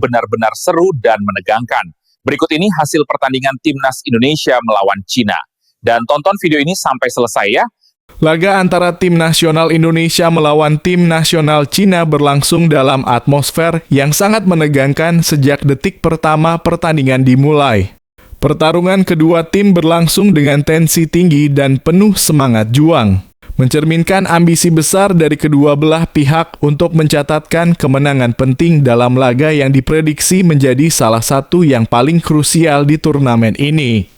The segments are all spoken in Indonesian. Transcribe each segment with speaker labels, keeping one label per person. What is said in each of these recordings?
Speaker 1: benar-benar seru dan menegangkan. Berikut ini hasil pertandingan Timnas Indonesia melawan Cina. Dan tonton video ini sampai selesai ya.
Speaker 2: Laga antara Tim Nasional Indonesia melawan Tim Nasional Cina berlangsung dalam atmosfer yang sangat menegangkan sejak detik pertama pertandingan dimulai. Pertarungan kedua tim berlangsung dengan tensi tinggi dan penuh semangat juang, mencerminkan ambisi besar dari kedua belah pihak untuk mencatatkan kemenangan penting dalam laga yang diprediksi menjadi salah satu yang paling krusial di turnamen ini.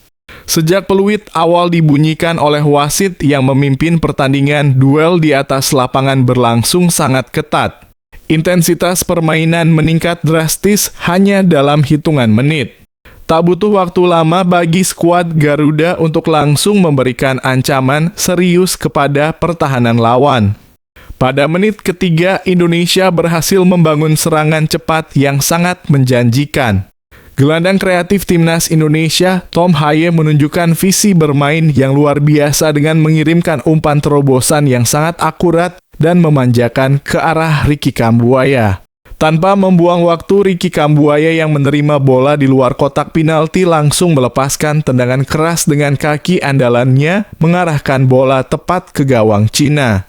Speaker 2: Sejak peluit awal dibunyikan oleh wasit yang memimpin pertandingan, duel di atas lapangan berlangsung sangat ketat. Intensitas permainan meningkat drastis hanya dalam hitungan menit. Tak butuh waktu lama bagi skuad Garuda untuk langsung memberikan ancaman serius kepada pertahanan lawan. Pada menit ketiga, Indonesia berhasil membangun serangan cepat yang sangat menjanjikan. Gelandang kreatif Timnas Indonesia, Tom Haye menunjukkan visi bermain yang luar biasa dengan mengirimkan umpan terobosan yang sangat akurat dan memanjakan ke arah Ricky Kambuaya. Tanpa membuang waktu, Ricky Kambuaya yang menerima bola di luar kotak penalti langsung melepaskan tendangan keras dengan kaki andalannya mengarahkan bola tepat ke gawang Cina.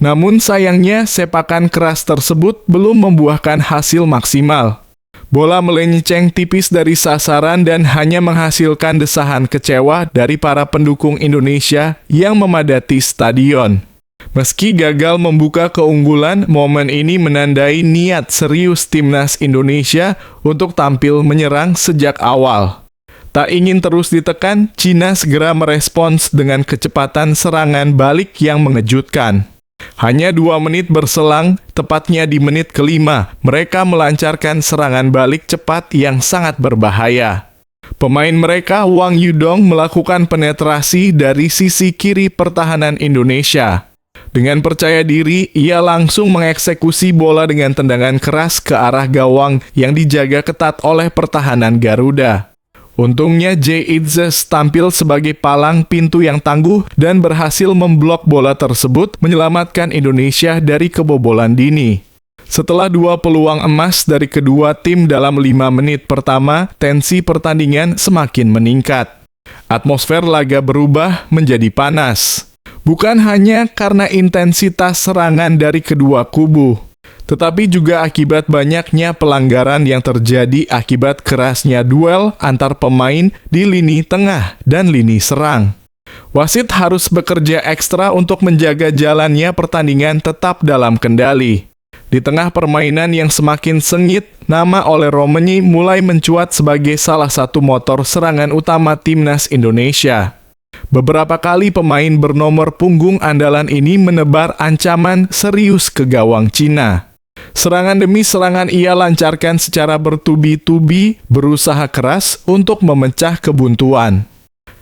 Speaker 2: Namun sayangnya sepakan keras tersebut belum membuahkan hasil maksimal. Bola melenceng tipis dari sasaran dan hanya menghasilkan desahan kecewa dari para pendukung Indonesia yang memadati stadion. Meski gagal membuka keunggulan, momen ini menandai niat serius Timnas Indonesia untuk tampil menyerang sejak awal. Tak ingin terus ditekan, Cina segera merespons dengan kecepatan serangan balik yang mengejutkan. Hanya 2 menit berselang, tepatnya di menit kelima, mereka melancarkan serangan balik cepat yang sangat berbahaya. Pemain mereka, Wang Yudong, melakukan penetrasi dari sisi kiri pertahanan Indonesia. Dengan percaya diri, ia langsung mengeksekusi bola dengan tendangan keras ke arah gawang yang dijaga ketat oleh pertahanan Garuda. Untungnya Jay Itzes tampil sebagai palang pintu yang tangguh dan berhasil memblok bola tersebut, menyelamatkan Indonesia dari kebobolan dini. Setelah 2 peluang emas dari kedua tim dalam 5 menit pertama, tensi pertandingan semakin meningkat. Atmosfer laga berubah menjadi panas. Bukan hanya karena intensitas serangan dari kedua kubu, tetapi juga akibat banyaknya pelanggaran yang terjadi akibat kerasnya duel antar pemain di lini tengah dan lini serang. Wasit harus bekerja ekstra untuk menjaga jalannya pertandingan tetap dalam kendali. Di tengah permainan yang semakin sengit, nama Ole Romeni mulai mencuat sebagai salah satu motor serangan utama Timnas Indonesia. Beberapa kali pemain bernomor punggung andalan ini menebar ancaman serius ke gawang Cina. Serangan demi serangan ia lancarkan secara bertubi-tubi, berusaha keras untuk memecah kebuntuan.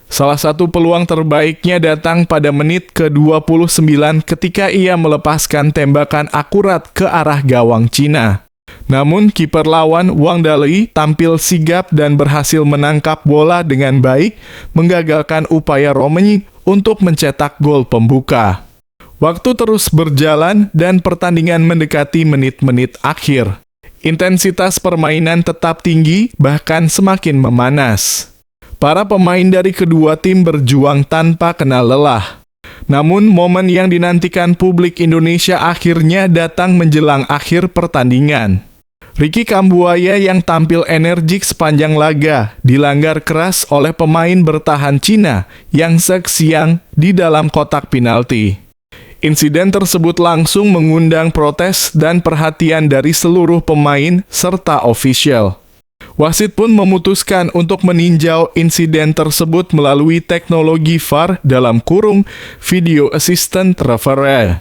Speaker 2: Salah satu peluang terbaiknya datang pada menit ke-29 ketika ia melepaskan tembakan akurat ke arah gawang Cina. Namun kiper lawan, Wang Dalei, tampil sigap dan berhasil menangkap bola dengan baik, menggagalkan upaya Romeni untuk mencetak gol pembuka. Waktu terus berjalan dan pertandingan mendekati menit-menit akhir. Intensitas permainan tetap tinggi, bahkan semakin memanas. Para pemain dari kedua tim berjuang tanpa kenal lelah. Namun, momen yang dinantikan publik Indonesia akhirnya datang menjelang akhir pertandingan. Ricky Kambuaya yang tampil energik sepanjang laga dilanggar keras oleh pemain bertahan Cina yang seksiang di dalam kotak penalti. Insiden tersebut langsung mengundang protes dan perhatian dari seluruh pemain serta ofisial. Wasit pun memutuskan untuk meninjau insiden tersebut melalui teknologi VAR dalam kurung Video Assistant Referee.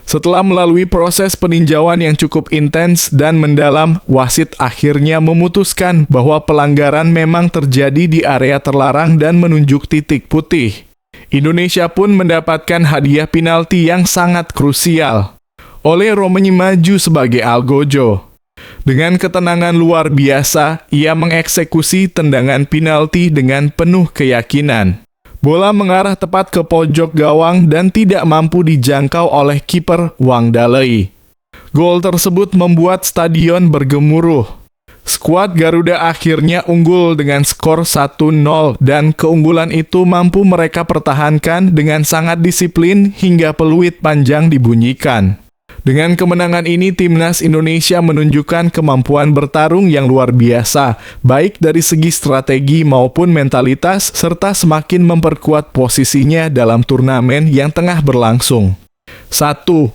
Speaker 2: Setelah melalui proses peninjauan yang cukup intens dan mendalam, wasit akhirnya memutuskan bahwa pelanggaran memang terjadi di area terlarang dan menunjuk titik putih. Indonesia pun mendapatkan hadiah penalti yang sangat krusial. Ole Romeni maju sebagai algojo. Dengan ketenangan luar biasa, ia mengeksekusi tendangan penalti dengan penuh keyakinan. Bola mengarah tepat ke pojok gawang dan tidak mampu dijangkau oleh kiper Wang Dalei. Gol tersebut membuat stadion bergemuruh. Skuad Garuda akhirnya unggul dengan skor 1-0 dan keunggulan itu mampu mereka pertahankan dengan sangat disiplin hingga peluit panjang dibunyikan. Dengan kemenangan ini, Timnas Indonesia menunjukkan kemampuan bertarung yang luar biasa, baik dari segi strategi maupun mentalitas, serta semakin memperkuat posisinya dalam turnamen yang tengah berlangsung. 1.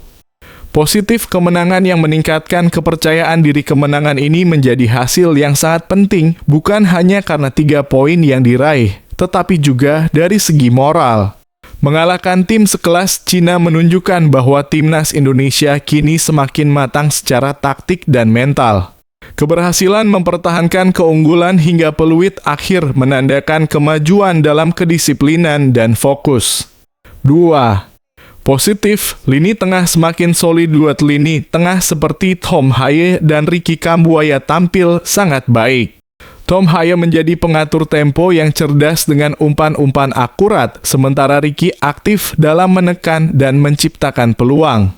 Speaker 2: Positif kemenangan yang meningkatkan kepercayaan diri. Kemenangan ini menjadi hasil yang sangat penting, bukan hanya karena 3 poin yang diraih, tetapi juga dari segi moral. Mengalahkan tim sekelas Cina menunjukkan bahwa Timnas Indonesia kini semakin matang secara taktik dan mental. Keberhasilan mempertahankan keunggulan hingga peluit akhir menandakan kemajuan dalam kedisiplinan dan fokus. 2. Positif, lini tengah semakin solid. Dua lini tengah seperti Tom Haye dan Ricky Kambuaya tampil sangat baik. Tom Haye menjadi pengatur tempo yang cerdas dengan umpan-umpan akurat, sementara Ricky aktif dalam menekan dan menciptakan peluang.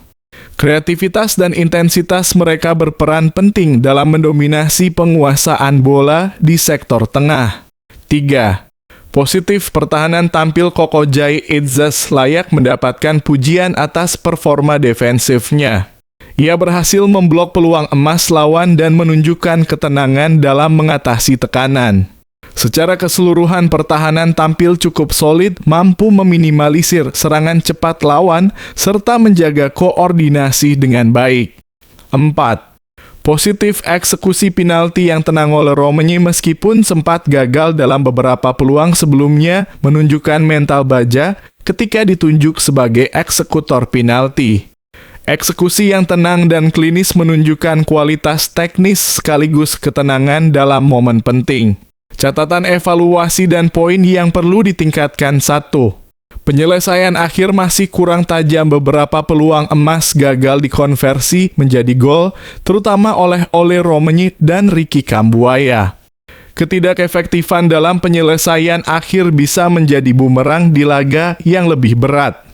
Speaker 2: Kreativitas dan intensitas mereka berperan penting dalam mendominasi penguasaan bola di sektor tengah. 3. Positif, pertahanan tampil kokoh. Jai Itzas layak mendapatkan pujian atas performa defensifnya. Ia berhasil memblok peluang emas lawan dan menunjukkan ketenangan dalam mengatasi tekanan. Secara keseluruhan, pertahanan tampil cukup solid, mampu meminimalisir serangan cepat lawan, serta menjaga koordinasi dengan baik. 4. Positif, eksekusi penalti yang tenang oleh Romagne meskipun sempat gagal dalam beberapa peluang sebelumnya menunjukkan mental baja ketika ditunjuk sebagai eksekutor penalti. Eksekusi yang tenang dan klinis menunjukkan kualitas teknis sekaligus ketenangan dalam momen penting. Catatan evaluasi dan poin yang perlu ditingkatkan. 1. Penyelesaian akhir masih kurang tajam. Beberapa peluang emas gagal dikonversi menjadi gol, terutama oleh Romagne dan Ricky Kambuaya. Ketidakefektifan dalam penyelesaian akhir bisa menjadi bumerang di laga yang lebih berat.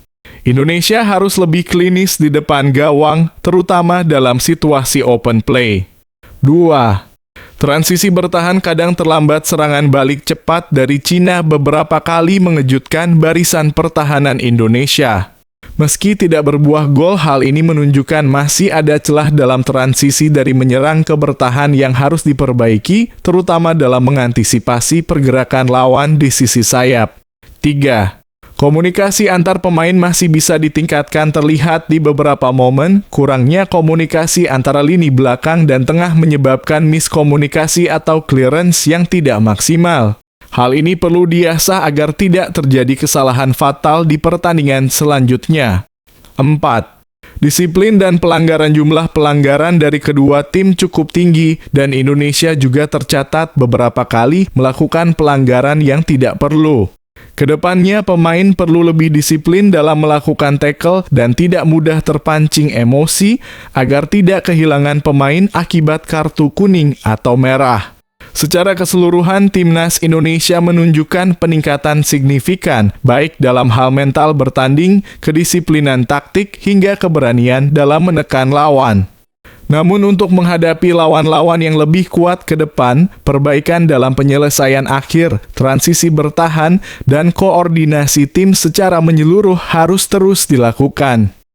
Speaker 2: Indonesia harus lebih klinis di depan gawang, terutama dalam situasi open play. 2. Transisi bertahan kadang terlambat. Serangan balik cepat dari Cina beberapa kali mengejutkan barisan pertahanan Indonesia. Meski tidak berbuah gol, hal ini menunjukkan masih ada celah dalam transisi dari menyerang ke bertahan yang harus diperbaiki, terutama dalam mengantisipasi pergerakan lawan di sisi sayap. 3. Komunikasi antar pemain masih bisa ditingkatkan. Terlihat di beberapa momen, kurangnya komunikasi antara lini belakang dan tengah menyebabkan miskomunikasi atau clearance yang tidak maksimal. Hal ini perlu diasah agar tidak terjadi kesalahan fatal di pertandingan selanjutnya. 4. Disiplin dan pelanggaran. Jumlah pelanggaran dari kedua tim cukup tinggi dan Indonesia juga tercatat beberapa kali melakukan pelanggaran yang tidak perlu. Kedepannya, pemain perlu lebih disiplin dalam melakukan tackle dan tidak mudah terpancing emosi agar tidak kehilangan pemain akibat kartu kuning atau merah. Secara keseluruhan, Timnas Indonesia menunjukkan peningkatan signifikan, baik dalam hal mental bertanding, kedisiplinan taktik, hingga keberanian dalam menekan lawan. Namun untuk menghadapi lawan-lawan yang lebih kuat ke depan, perbaikan dalam penyelesaian akhir, transisi bertahan, dan koordinasi tim secara menyeluruh harus terus dilakukan.